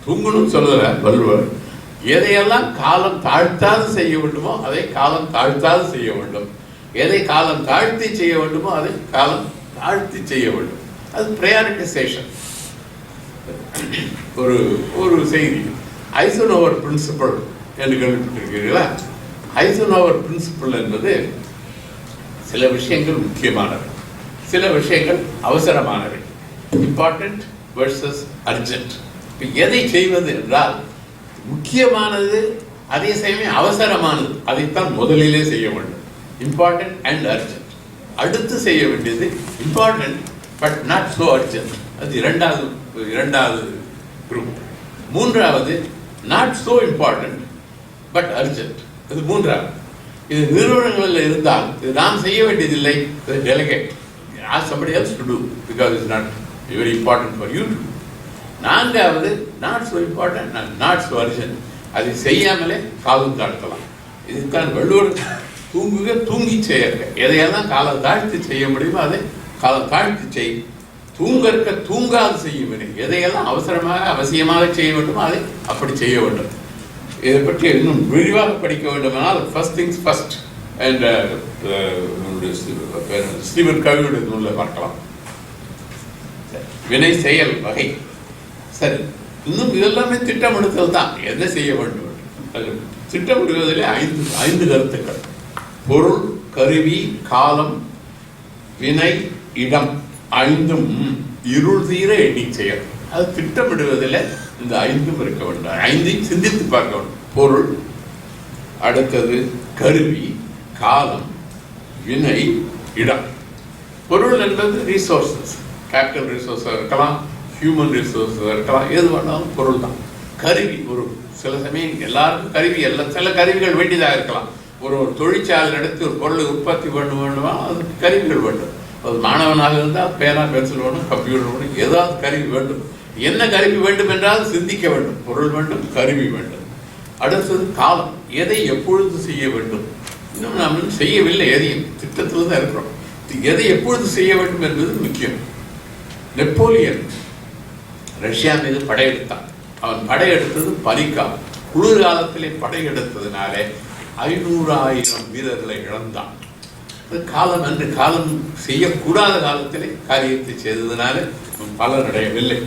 தூங்கணும் சொல்லுற வள்ளுவர். எதையெல்லாம் காலம் தாழ்த்தாது செய்ய வேண்டுமோ அதை காலம் தாழ்த்தாது செய்ய வேண்டும், எதை காலம் தாழ்த்தி செய்ய வேண்டுமோ அதை காலம் தாழ்த்தி செய்ய வேண்டும். அது ப்ரையாரிட்டைசேஷன். ஒரு செய்தி, ஐசனோவர் பிரின்சிபல் என்று கேள்விப்பட்டிருக்கிறீர்களா? ஐசனோவர் பிரின்சிபல் என்பது சில விஷயங்கள் முக்கியமானவை, சில விஷயங்கள் அவசரமானவை. Important versus urgent. எதை செய்வது என்றால், முக்கியமானது அதே சமயம் அவசரமானது, அதைத்தான் முதலிலே செய்ய வேண்டும். Important and urgent. அடுத்து செய்ய வேண்டியது important but not so urgent, அது இரண்டாவது குரூப். மூன்றாவது not so important but urgent, அது மூன்றாவது. இது நிறுவனங்களில் இருந்தால் இது நாம் செய்ய வேண்டியதில்லை, delicate, ask somebody else to do because it's not very important for you to do. நான்காவது not so important, not so urgent. அதை செய்யாமலே காலம் தாழ்த்தலாம். இதுதான் வள்ளுவர் தூங்குக தூங்கி செய்யற. எதையெல்லாம் காலம் தாழ்த்தி செய்ய முடியுமோ அதை காலம் தாழ்த்தி செய். தூங்கற்க தூங்காது செய்ய. எதையெல்லாம் அவசரமாக அவசியமாக செய்ய வேண்டுமோ அதை அப்படி செய்ய வேண்டும். இதை பற்றி இன்னும் விரிவாக படிக்க வேண்டுமானால் ஃபர்ஸ்ட் திங்ஸ் ஃபர்ஸ்ட் என்ற ஸ்ரீவர் கவியுடைய நூலில் பார்க்கலாம். வினை செயல் வகை. சரி, இன்னும் இதெல்லாமே திட்டமிடுதல் தான். என்ன செய்ய வேண்டும்? திட்டமிடுவதிலே ஐந்து கருத்துக்கள்: பொருள், கருவி, காலம், வினை, இடம். ஐந்தும் இருள் தீர எண்ணி செயல். அது திட்டமிடுவதில் இந்த ஐந்தும் இருக்க வேண்டும். ஐந்தையும் சிந்தித்து பார்க்க வேண்டும். பொருள், அடுத்தது கருவி, காலம், வினை, இடம். பொருள் என்பது ரிசோர்சஸ், கேபிட்டல் ரிசோர்ஸாக இருக்கலாம், ஹியூமன் ரிசோர்ஸாக இருக்கலாம், எது வேணாலும் பொருள் தான். கருவி, ஒரு சில சமயம் எல்லாருக்கும் கருவி சில கருவிகள் வேண்டியதாக இருக்கலாம். ஒரு தொழிற்சாலை நடத்தி ஒரு பொருளை உற்பத்தி வேண்டுமா அதுக்கு கருவிகள் வேண்டும். அது மாணவனாக இருந்தால் பேனா, பென்சில் வேணும், கம்ப்யூட்டர் வேணும், ஏதாவது கருவி வேண்டும். என்ன கருவி வேண்டும் என்றால் சிந்திக்க வேண்டும். பொருள் வேண்டும், கருவி வேண்டும். அடுத்தது காலம், எதை எப்பொழுது செய்ய வேண்டும். இன்னும் நாம் செய்யவில்லை, எதையும் திட்டத்தில் தான் இருக்கிறோம். எதை எப்பொழுது செய்ய வேண்டும் என்பது முக்கியம். நெப்போலியன் ரஷ்யா மீது படையெடுத்தான். அவன் படையெடுத்தது பனிக்காலம், குளிர்காலத்திலே படையெடுத்ததுனாலே 500,000 வீரர்களை இழந்தான். காலம் என்று காலம் செய்யக்கூடாத காலத்திலே காரியத்தை செய்ததுனால பலன் அடையவில்லை.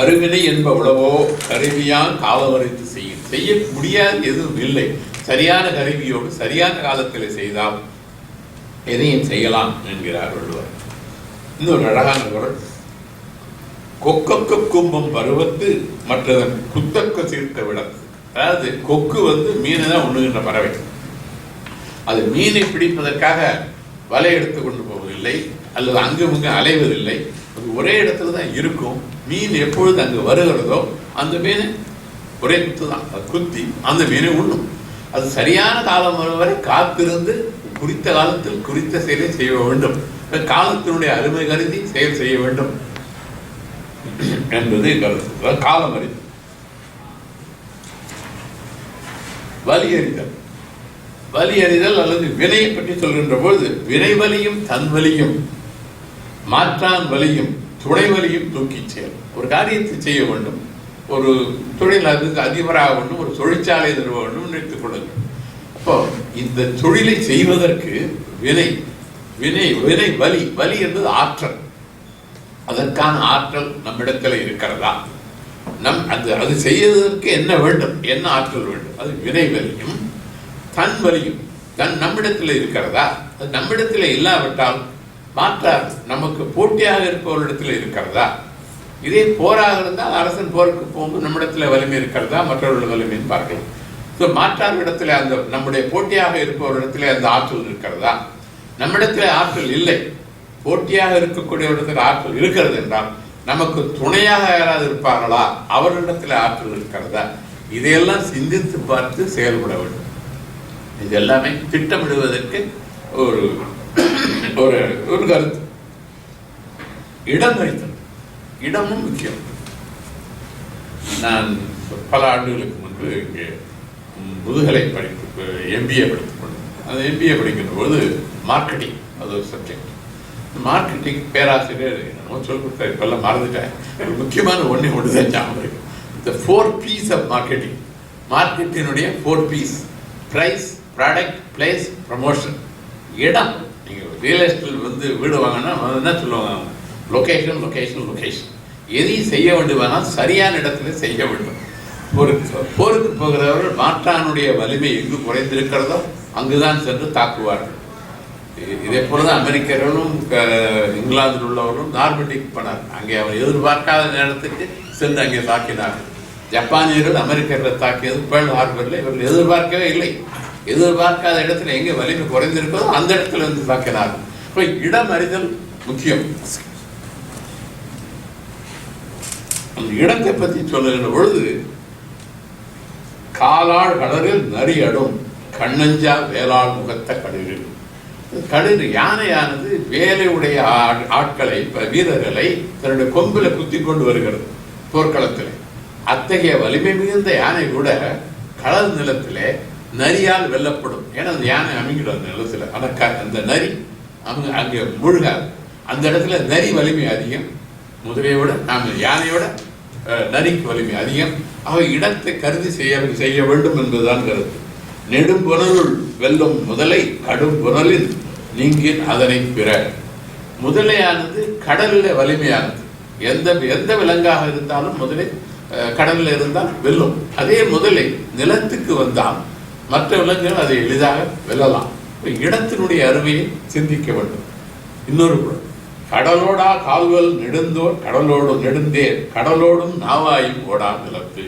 அருவினை என்ப உழவோ கருவியால் காலவரைத்து செய்யும். செய்ய முடியாது எதுவும் இல்லை. சரியான கருவியோடு சரியான காலத்தில் செய்தால் எதையும் செய்யலாம் என்கிறார் வள்ளுவர். இன்னொரு அழகான குரல்: கொக்கொக்க கும்பம் பருவத்து மற்றதன் குத்தக்க சீர்த்த விடத்து. அதாவது கொக்கு மீனை தான் உண்ணுகின்ற பறவை. அது மீனை பிடிப்பதற்காக வலை எடுத்து கொண்டு போவதில்லை, அல்லது அங்கும் இங்கு அலைவதில்லை. அது ஒரே இடத்துல தான் இருக்கும். மீன் எப்பொழுது அங்கு வருகிறதோ அந்த மீனை ஒரே குத்து தான், அது குத்தி அந்த மீனை உண்ணும். அது சரியான காலம் வரை காத்திருந்து குறித்த காலத்தில் குறித்த செயலை செய்ய வேண்டும். காலத்தினுடைய அருமை கருதி செயல் செய்ய வேண்டும் என்பது கருத்து. காலம் அறிதல். வலி அறிதல். வலி அறிதல் அல்லது வினையை பற்றி சொல்கின்ற பொழுது வினை வலியும் தன் வலியும் மாற்றான் வலியும் துணை வலியும் தூக்கி செயல். ஒரு காரியத்தை செய்ய வேண்டும், ஒரு தொழில் அதுக்கு அதிபராக வேண்டும், ஒரு தொழிற்சாலை நிறுவ வேண்டும் நினைத்துக் கொள்ளுங்கள். அப்போ இந்த தொழிலை செய்வதற்கு வினை வினை வினை வலி. வலி என்பது ஆற்றல். அதற்கான ஆற்றல் நம்மிடத்தில் இருக்கிறதா? அது செய்வதற்கு என்ன வேண்டும், என்ன ஆற்றல் வேண்டும்? அது வினை வலியும் தன் வலியும். நம்மிடத்தில் இருக்கிறதா? அது நம்மிடத்தில் இல்லாவிட்டால் மாற்றார் நமக்கு போட்டியாக இருப்பவரிடத்தில் இருக்கிறதா? இதே போராக இருந்தால் அரசன் போருக்கு போகும்போது நம்மிடத்தில் வலிமை இருக்கிறதா, மற்றவர்கள் வலிமைன்னு பார்க்கலாம். மாற்றார் இடத்துல அந்த நம்முடைய போட்டியாக இருப்பவரிடத்துல அந்த ஆற்றல் இருக்கிறதா? நம்மிடத்தில் ஆற்றல் இல்லை. போட்டியாக இருக்கக்கூடியவரிடத்தில் ஆற்றல் இருக்கிறது என்றால் நமக்கு துணையாக யாராவது இருப்பார்களா, அவர்களிடத்தில் ஆற்றல் இருக்கிறதா? இதையெல்லாம் சிந்தித்து பார்த்து செயல்பட வேண்டும். இது எல்லாமே திட்டமிடுவதற்கு ஒரு ஒரு கருத்து. இடம் வைத்தல். இடமும் முக்கியம். நான் பல ஆண்டுகளுக்கு முன்பு இங்கே முதுகலை படிப்பு MBA படித்துக் கொண்டேன். அந்த MBA படிக்கின்ற போது மார்க்கெட்டிங் அது ஒரு சப்ஜெக்ட். மார்க்கெட்டிங் பேராசிரியர் என்னமோ சொல்லி கொடுத்தாரு, இப்பெல்லாம் மறந்துட்டேன். ஒரு முக்கியமான ஒன்று தான் ஞாபகம் இருக்கு. இந்த 4 P's ஆஃப் மார்க்கெட்டிங். மார்க்கெட்டினுடைய 4 P's: price, product, place, promotion. இடம். நீங்கள் ரியல் எஸ்டேட் வீடு வாங்கினா என்ன சொல்லுவாங்க? Location, location, location. எதையும் செய்ய வேண்டுமானால் சரியான இடத்துல செய்ய வேண்டும். போருக்கு போகிறவர்கள் மாற்றானுடைய வலிமை எங்கு குறைந்திருக்கிறதோ அங்குதான் சென்று தாக்குவார்கள். இதே போலதான் அமெரிக்கர்களும் இங்கிலாந்தில் உள்ளவர்களும் நார்மண்டிக்கு போனார். அங்கே அவர் எதிர்பார்க்காத நேரத்துக்கு சென்று அங்கே தாக்கினார்கள். ஜப்பானியர்கள் அமெரிக்கர்களை தாக்கியது பேர்ல் ஹார்பரில் இவர்கள் எதிர்பார்க்கவே இல்லை. எதிர்பார்க்காத இடத்துல எங்கே வலிமை குறைந்திருக்கிறதோ அந்த இடத்துல தாக்கினார்கள். இப்போ இடம் அறிதல் முக்கியம். அந்த இடத்தை பற்றி சொல்லுகின்ற பொழுது காலாள் கடலில் நரி அடும் கண்ணஞ்சா வேளாண் முகத்த களிறு. களிறு யானையானது வேலையுடைய ஆட்களை வீரர்களை தன்னுடைய கொம்பில குத்தி கொண்டு வருகிறது போர்க்களத்தில். அத்தகைய வலிமை மிகுந்த யானை கூட கடல் நிலத்திலே நரியால் வெல்லப்படும். ஏன்னா அந்த யானை அமைங்கிடும் அந்த நிலத்துல. ஆனால் அந்த நரி அங்கே முழுகாது. அந்த இடத்துல நரி வலிமை அதிகம். முதலையை விட யானையோட நரிக்கு வலிமை அதிகம். அவை இடத்தை கருதி செய்ய வேண்டும் என்பதுதான் கருத்து. நெடும் புனலுள் வெல்லும் முதலை கடும் புனலில் நீங்கின் அதனை பிற. முதலையானது கடலில் வலிமையானது. எந்த விலங்காக இருந்தாலும் முதலை கடலில் இருந்தால் வெல்லும். அதே முதலை நிலத்துக்கு வந்தால் மற்ற விலங்குகள் அதை எளிதாக வெல்லலாம். இடத்தினுடைய அருமையை சிந்திக்க வேண்டும். இன்னொரு குரல், கடலோடா கால்வல் நெடுந்தோர் கடலோடு நெடுந்தேர் கடலோடும் நாவாயும் ஓடா நிலத்து.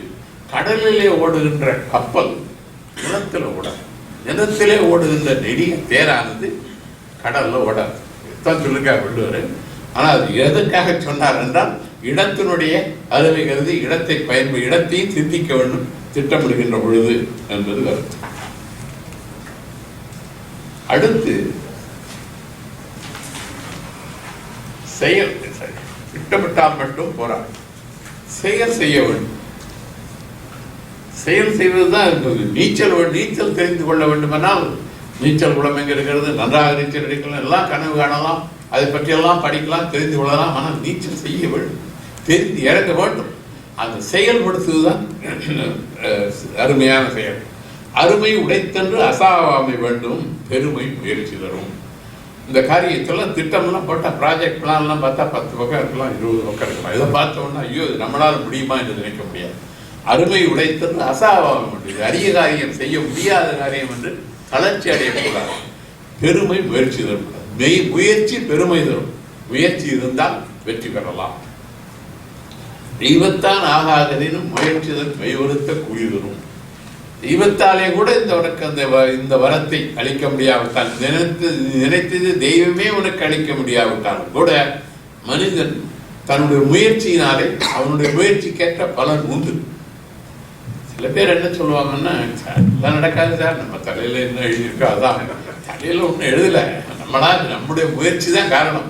கடலிலே ஓடுகின்ற கப்பல் நிலத்தில் ஓடாது. நிலத்திலே ஓடுகின்ற நெடிய தேரானது கடல்ல ஓடாது. தான் சொல்லிருக்கா வள்ளுவர். ஆனால் அது எதற்காக சொன்னார் என்றால் இடத்தினுடைய அருமை கருதி இடத்தையும் சிந்திக்க வேண்டும் திட்டமிடுகின்ற பொழுது என்பது கருத்து. அடுத்து செயல். திட்டமிட்டால் மட்டும் போராது, செயல் செய்ய வேண்டும். செயல் செய்வதுதான் நீச்சல் தெரிந்து கொள்ள வேண்டுமென்றால் நீச்சல் குளம் எங்க இருக்கிறது, நன்றாக நீச்சல் அடிக்கலாம், எல்லாம் கனவு காணலாம், அதை பற்றியெல்லாம் படிக்கலாம், தெரிந்து கொள்ளலாம். ஆனால் நீச்சல் செய்ய வேண்டும், தெரிந்து இறங்க வேண்டும். அந்த செயல்படுத்துவதுதான் அருமையான செயல். அருமை உடைத்தன்று அசாவாமை வேண்டும், பெருமை முயற்சி தரும். இந்த காரியத்தெல்லாம் திட்டம்லாம் போட்டால் ப்ராஜெக்ட் பிளான்லாம் பார்த்தா 10 பக்கம் இருக்கலாம், 20 பக்கம் இருக்கலாம். இதை பார்த்தோம்னா ஐயோ இது நம்மளால் முடியுமா என்று நினைக்க முடியாது. அருமை உடைத்தன்று அசாவாமை வேண்டும், அரிய காரியம் செய்ய முடியாத காரியம் என்று தளர்ச்சி அடையக்கூடாது. பெருமை முயற்சி தரும். முயற்சி பெருமை தரும். முயற்சி இருந்தால் வெற்றி பெறலாம். தெய்வத்தான் ஆகாதனும் முயற்சிதன் மெய்வருத்த கூலி தரும். தெய்வத்தாலே கூட இந்த வரத்தை அளிக்க முடியாவிட்டால், நினைத்தது தெய்வமே உனக்கு அளிக்க முடியாவிட்டாலும் கூட மனிதன் தன்னுடைய முயற்சியினாலே அவனுடைய முயற்சிக்கேற்ற பலன் உண்டு. சில பேர் என்ன சொல்லுவாங்கன்னா, எல்லாம் நடக்காது சார், நம்ம தலையில என்ன எழுதியிருக்கோ அதான். தலையில ஒன்றும் எழுதல, நம்முடைய முயற்சி தான் காரணம்.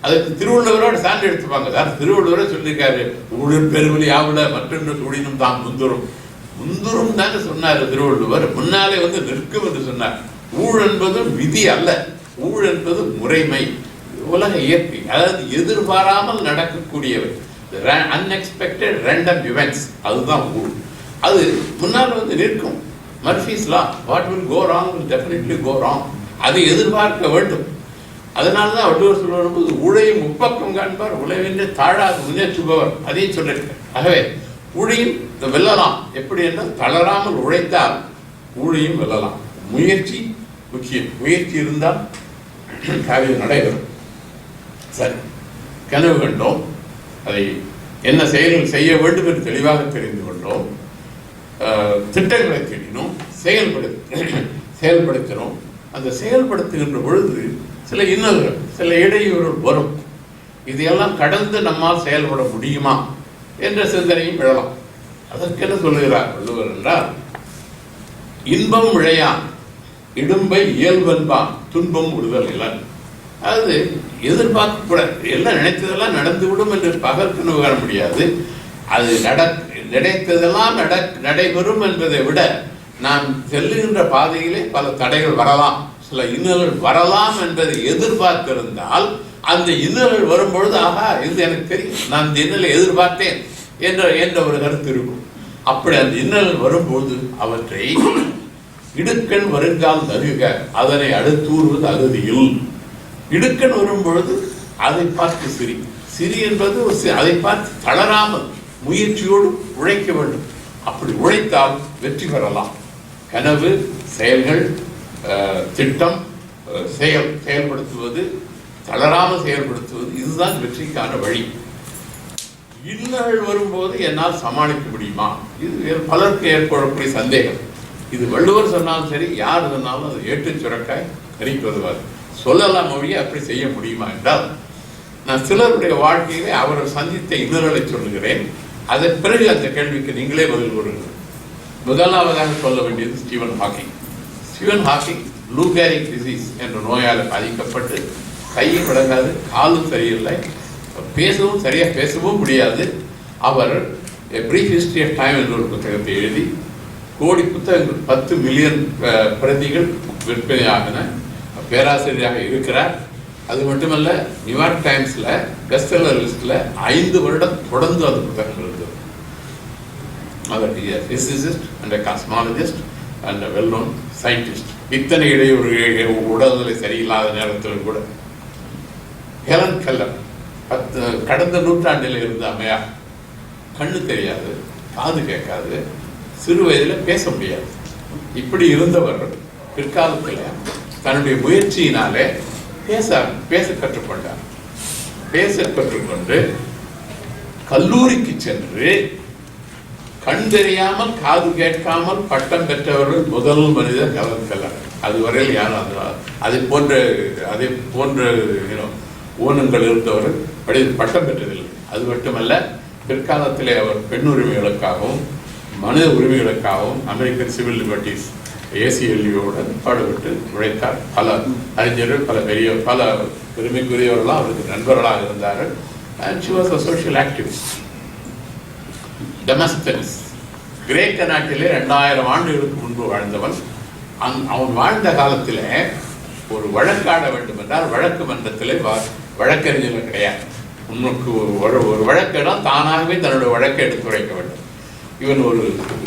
அதுக்கு திருவள்ளுவரோட சான்று எடுத்துப்பாங்க. சார் திருவள்ளுவரை சொல்லியிருக்காரு, ஊழல் பெருவெளி ஆவல மற்றொன்று சூடினும் தான் முந்துரும். முந்துரும் தானே சொன்னார் திருவள்ளுவர். முன்னாலே நிற்கும் என்று சொன்னார். ஊழ் என்பது விதி அல்ல, ஊழ் என்பது முறைமை, உலக இயற்கை. அதாவது எதிர்பாராமல் நடக்கக்கூடியவை, அன்எக்ஸ்பெக்டட் ரேண்டம் இவெண்ட்ஸ், அதுதான் ஊழ். அது முன்னால் நிற்கும். Murphy's law, what will go wrong will definitely go wrong. அதை எதிர்பார்க்க வேண்டும். அதனால்தான் வள்ளுவர் சொல்லும்போது ஊழையும் முப்பக்கம் காண்பார் உழைவின்றி தாழாது முன்னேற்றுபவர், அதையும் சொல்லியிருக்க. ஆகவே ஊழையும் வெல்லலாம். எப்படி என்றால் தளராமல் உழைத்தால் ஊழையும் வெல்லலாம். முயற்சி முக்கியம். முயற்சி இருந்தால் காரியம் நடைபெறும். சரி, கனவு கண்டோம், அதை என்ன செயல்கள் செய்ய வேண்டும் என்று தெளிவாக தெரிந்து கொண்டோம். திட்டங்களை தேடினோம், செயல்படுத்தினோம். அந்த செயல்படுத்துகின்ற பொழுது சில இன்னல்கள், சில இடையூறுகள் வரும். இதையெல்லாம் கடந்து நம்மால் செயல்பட முடியுமா என்ற சிந்தனையும் எழலாம். அதற்கென்ன சொல்லுகிறார் வள்ளுவர் என்றால், இன்பம் விழையான் இடும்பை இயல்பன்பான் துன்பம் விடுதல் இலன். அதாவது எதிர்பார்க்கப்பட எல்லாம் நினைத்ததெல்லாம் நடந்துவிடும் என்று பகல் கனவு காண முடியாது. அது நினைத்ததெல்லாம் நடைபெறும் என்பதை விட நாம் செல்லுகின்ற பாதையிலே பல தடைகள் வரலாம், சில இன்னல்கள் வரலாம் என்பதை எதிர்பார்த்திருந்தால் அந்த இன்னல்கள் வரும்பொழுது ஆகா இது எனக்கு தெரியும், நான் இந்த இன்னலை எதிர்பார்த்தேன் என்ற ஒரு கருத்து இருக்கும். அப்படி அந்த இன்னல்கள் வரும்போது அவற்றை இடுக்கண் வருங்கால் நல்க அதனை அடுத்தூறுவது அகதியில். இடுக்கண் வரும்பொழுது அதை பார்த்து சிரி என்பது அதை பார்த்து தளராமல் முயற்சியோடு உழைக்க வேண்டும். அப்படி உழைத்தால் வெற்றி பெறலாம். கனவு, செயல்கள், திட்டம், செயல்படுத்துவது, தளராமல் செயல்படுத்துவது, இதுதான் வெற்றிக்கான வழி. இன்னல்கள் வரும்போது என்னால் சமாளிக்க முடியுமா? இது பலருக்கு ஏற்படக்கூடிய சந்தேகம். இது வள்ளுவர் சொன்னாலும் சரி, யார் சொன்னாலும் அது ஏற்றுச் சுரக்காய் கறிக்கு வருவார். சொல்லலாம் மொழியை அப்படி செய்ய முடியுமா என்றால், நான் சிலருடைய வாழ்க்கையிலே அவர்கள் சந்தித்த இன்னல்களை சொல்லுகிறேன். அதன் பிறகு அந்த கேள்விக்கு நீங்களே பதில் கூறுங்கள். முதலாவதாக சொல்ல வேண்டியது ஸ்டீவன் ஹாக்கிங். ஸ்டீவன் ஹாக்கிங் லூ கேரிக் டிசீஸ் என்ற நோயால் பாதிக்கப்பட்டு கையும் விளங்காது, காலும் சரியில்லை, சரியாக பேசவும் முடியாது. அவர் பிரீஃப் ஹிஸ்டரி ஆஃப் டைம் என்ற ஒரு புத்தகத்தை எழுதி கோடி புத்தகங்கள் 10 மில்லியன் பிரதிகள் விற்பனையாகின பேராசிரியராக இருக்கிறார். அது மட்டுமல்ல, நியூயார்க் டைம்ஸில் பெஸ்ட்செல்லர் லிஸ்டில் 5 வருடம் தொடர்ந்து அந்த புத்தகம் இருந்தது. அவர் physicist and cosmologist and well known scientist. இத்தனை இடையூறு உடல்நிலை சரியில்லாத நேரத்தில் கூட ஹெலன் கெல்லர் கடந்த நூற்றாண்டில் இருந்த அம்மையார், கண்ணு தெரியாது, காது கேட்காது, சிறு வயதில் பேச முடியாது. இப்படி இருந்தவர் பிற்காலத்தில் தன்னுடைய முயற்சியினாலே பேச கற்றுக்கொண்டார். பேச கற்றுக்கொண்டு கல்லூரிக்கு சென்று கண் தெரியாமல் காது கேட்காமல் பட்டம் பெற்றவர்கள் முதல் மனிதர் ஹெலன் கெல்லர். அதுவரையில் யாரும் அதை போன்ற ஊனங்கள் இருந்தவர்கள் பட்டம் பெற்றதில்லை. அது மட்டுமல்ல, பிற்காலத்திலே அவர் பெண் உரிமைகளுக்காகவும் மனித உரிமைகளுக்காகவும் அமெரிக்கன் சிவில் லிபர்ட்டிஸ் ACLU-வுடன் பாடுபட்டு உழைத்தார். பல அறிஞர்கள், பல பெருமைக்குரியவர்களாக அவருக்கு நண்பர்களாக இருந்தார்கள். And she was a social activist. டெமஸ்தனிஸ் கிரேக்க நாட்டிலே 2000 ஆண்டுகளுக்கு முன்பு வாழ்ந்தவன். அவன் வாழ்ந்த காலத்தில் ஒரு வழக்காட வேண்டும் என்றால் வழக்கு மன்றத்திலே வழக்கறிஞர்கள் கிடையாது. உனக்கு ஒரு வழக்கிடம் தானாகவே தன்னுடைய வழக்கை எடுத்துரைக்க வேண்டும்.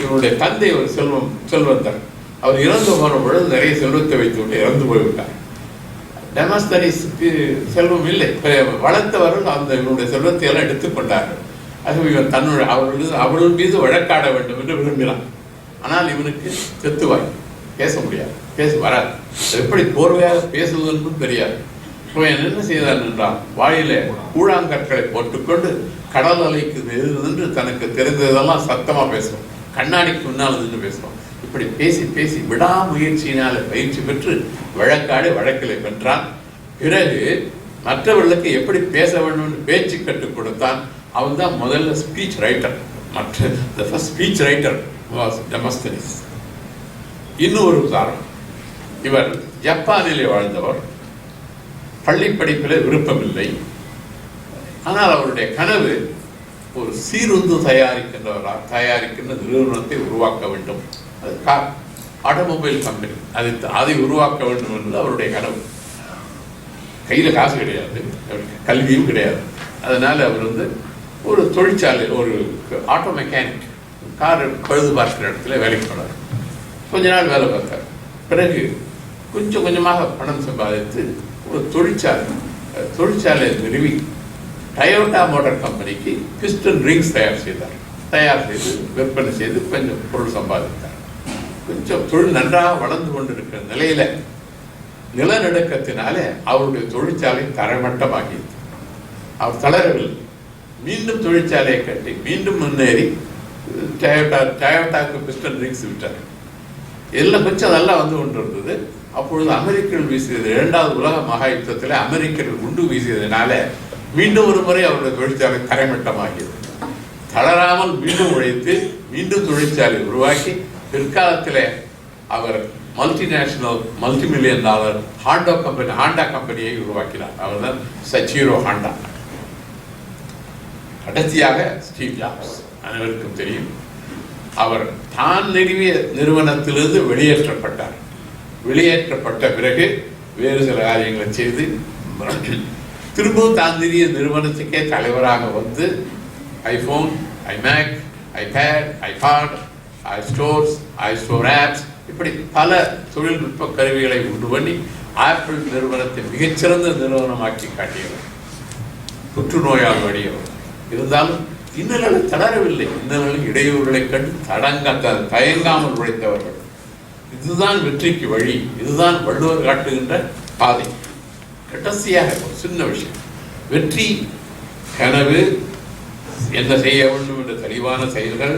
இவனுடைய தந்தை ஒரு செல்வந்தர். அவர் இறந்து போன பொழுது நிறைய செல்வத்தை வைத்துவிட்டு இறந்து போய்விட்டார். டெமஸ்தனிஸுக்கு செல்வம் இல்லை. வளர்த்தவர்கள் இவனுடைய செல்வத்தை எல்லாம் எடுத்துக்கொண்டார்கள். ஆகவே இவன் அவர்கள் மீது வழக்காட வேண்டும் என்று விரும்பினான். ஆனால் இவனுக்கு செத்துவாய், பேச முடியாது, வராது. எப்படி போர்வையாக பேசுவது என்றும் தெரியாது. இவன் என்ன செய்தான் என்றால், வாயில கூழாங்கற்களை போட்டுக்கொண்டு கடல் அலைக்கு நின்று தனக்கு தெரிந்ததெல்லாம் சத்தமா பேசுவோம், கண்ணாடிக்கு முன்னால் நின்று பேசுவோம். இப்படி பேசி பேசி விடாமுயற்சியினால பயிற்சி பெற்று வழக்காடி வழக்கிலை வென்றான். பிறகு மற்றவர்களுக்கு எப்படி பேச வேண்டும் என்று பேச்சு கற்றுக் கொடுத்தான். அவன் தான் முதல்ல speech writer. Speech writer was Demosthenes. இன்னும் ஒரு உதாரணம், இவர் ஜப்பானிலே வாழ்ந்தவர். பள்ளி படிப்பில் விருப்பமில்லை. ஆனால் அவருடைய கனவு ஒரு சீருந்து தயாரிக்கின்ற நிறுவனத்தை உருவாக்க வேண்டும். அது ஆட்டோமொபைல் கம்பெனி, அதை உருவாக்க வேண்டும் என்று அவருடைய கனவு. கையில் காசு கிடையாது, கல்வியும் கிடையாது. அதனால அவர் ஒரு தொழிற்சாலை, ஒரு ஆட்டோ மெக்கானிக், கார் பழுது பார்க்கிற இடத்துல வேலைக்கு போனார். கொஞ்ச நாள் வேலை பார்த்தார். பிறகு கொஞ்சம் கொஞ்சமாக பணம் சம்பாதித்து ஒரு தொழிற்சாலை நிறுவி டயோட்டா மோட்டார் கம்பெனிக்கு பிஸ்டன் ரிங்ஸ் தயார் செய்து விற்பனை செய்து கொஞ்சம் பொருள் சம்பாதித்தார். கொஞ்சம் தொழில் நன்றாக வளர்ந்து கொண்டிருக்கிற நிலையில நிலநடுக்கத்தினாலே அவருடைய தொழிற்சாலை தரைமட்டமாகியது. அவர் தளரவில்லை. மீண்டும் தொழிற்சாலையை கட்டி மீண்டும் முன்னேறி டயோட்டாவுக்கு பிஸ்டன் ரிங்ஸ் விட்டார். எல்லாம் கொஞ்சம் நல்லா வந்து கொண்டிருந்தது. அப்பொழுது அமெரிக்கர்கள் வீசியது, 2வது உலக மகா யுத்தத்தில் அமெரிக்கர்கள் குண்டு வீசியதுனால மீண்டும் ஒரு முறை அவருடைய தொழிற்சாலை தரைமட்டமாகியது. தளராமல் மீண்டும் உழைத்து மீண்டும் தொழிற்சாலை உருவாக்கி பிற்காலத்தில் அவர் $multi-million ஹாண்டா கம்பெனியை உருவாக்கினார். அவர் தான் சச்சீரோ ஹாண்டா. கடைசியாக ஸ்டீவ் ஜாப்ஸ், அனைவருக்கும் தெரியும். அவர் தான் நிறுவிய நிறுவனத்திலிருந்து வெளியேற்றப்பட்ட பிறகு வேறு சில காரியங்களை செய்து திரும்பவும் தான் நிறுவிய நிறுவனத்துக்கே தலைவராக வந்து iPhone, iMac, iPad, iPod, iStore apps, இப்படி பல தொழில்நுட்ப கருவிகளை உண்டு பண்ணி ஆப்பிள் நிறுவனத்தை மிகச்சிறந்த நிறுவனமாக்கி காட்டியவர். புற்றுநோயால் வடியவர். இருந்தாலும் இன்னல்கள் தளரவில்லை. இன்னல்கள் இடையூறுகளை கண்டு தயங்காமல் உழைத்தவர்கள். இதுதான் வெற்றிக்கு வழி. இதுதான் வள்ளுவர் காட்டுகின்ற பாதை. கடைசியாக ஒரு சின்ன விஷயம், வெற்றி கனவு, என்ன செய்ய வேண்டும் என்ற தெளிவான செயல்கள்,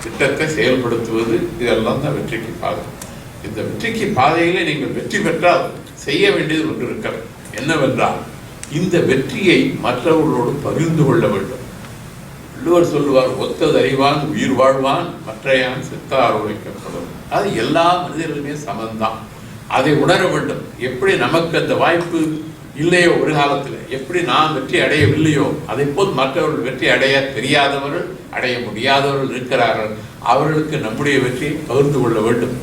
திட்டத்தை செயல்படுத்துவது, இதெல்லாம் தான் வெற்றிக்கு பாதை. இந்த வெற்றிக்கு பாதையிலே நீங்கள் வெற்றி பெற்றால் செய்ய வேண்டியது ஒன்று இருக்கிறது. என்னவென்றால், இந்த வெற்றியை மற்றவர்களோடு பகிர்ந்து கொள்ள வேண்டும். வள்ளுவர் சொல்லுவார், ஒத்ததறிவான் உயிர் வாழ்வான், மற்றையான் செத்தார் உழைக்கப்படும். அது எல்லா மனிதர்களுமே சமந்தான். அதை உணர வேண்டும். எப்படி நமக்கு அந்த வாய்ப்பு இல்லையோ ஒரு காலத்தில், எப்படி நாம் வெற்றி அடையவில்லையோ அதை போல் மற்றவர்கள் வெற்றி அடைய தெரியாதவர்கள், அடைய முடியாதவர்கள் இருக்கிறார்கள். அவர்களுக்கு நம்முடைய வெற்றியை பகிர்ந்து கொள்ள வேண்டும்.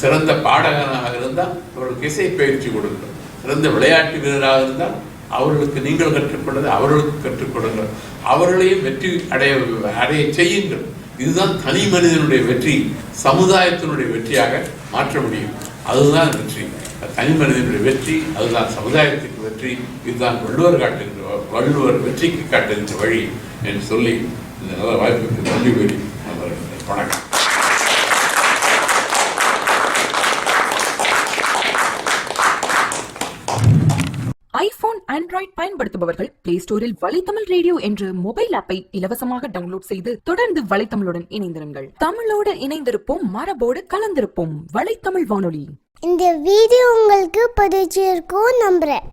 சிறந்த பாடகனாக இருந்தால் அவர்களுக்கு இசை பயிற்சி கொடுங்கள். சிறந்த விளையாட்டு வீரராக இருந்தால் அவர்களுக்கு நீங்கள் கற்றுக்கொள்வது அவர்களுக்கு கற்றுக் கொடுங்கள். அவர்களையும் வெற்றி அடைய செய்யுங்கள். இதுதான் தனி மனிதனுடைய வெற்றி சமுதாயத்தினுடைய வெற்றியாக மாற்ற முடியும். அதுதான் வெற்றி, தனி மனிதனுடைய வெற்றி. அதுதான் சமுதாயத்துக்கு வெற்றி. இதுதான் வள்ளுவர் வெற்றிக்கு காட்டுகின்ற வழி என்று சொல்லி இந்த நல்ல வாய்ப்புக்கு நன்றி கூறி வணக்கம். ஐபோன், ஆண்ட்ராய்டு பயன்படுத்துபவர்கள் பிளே ஸ்டோரில் வலைத்தமிழ் ரேடியோ என்ற மொபைல் ஆப்பை இலவசமாக டவுன்லோட் செய்து தொடர்ந்து வலைத்தமிழுடன் இணைந்திருங்கள். தமிழோடு இணைந்திருப்போம், மரபோடு கலந்திருப்போம். வலைத்தமிழ் வானொலி. இந்த வீடியோ உங்களுக்கு பிடிச்சிருக்கும் நம்புறேன்.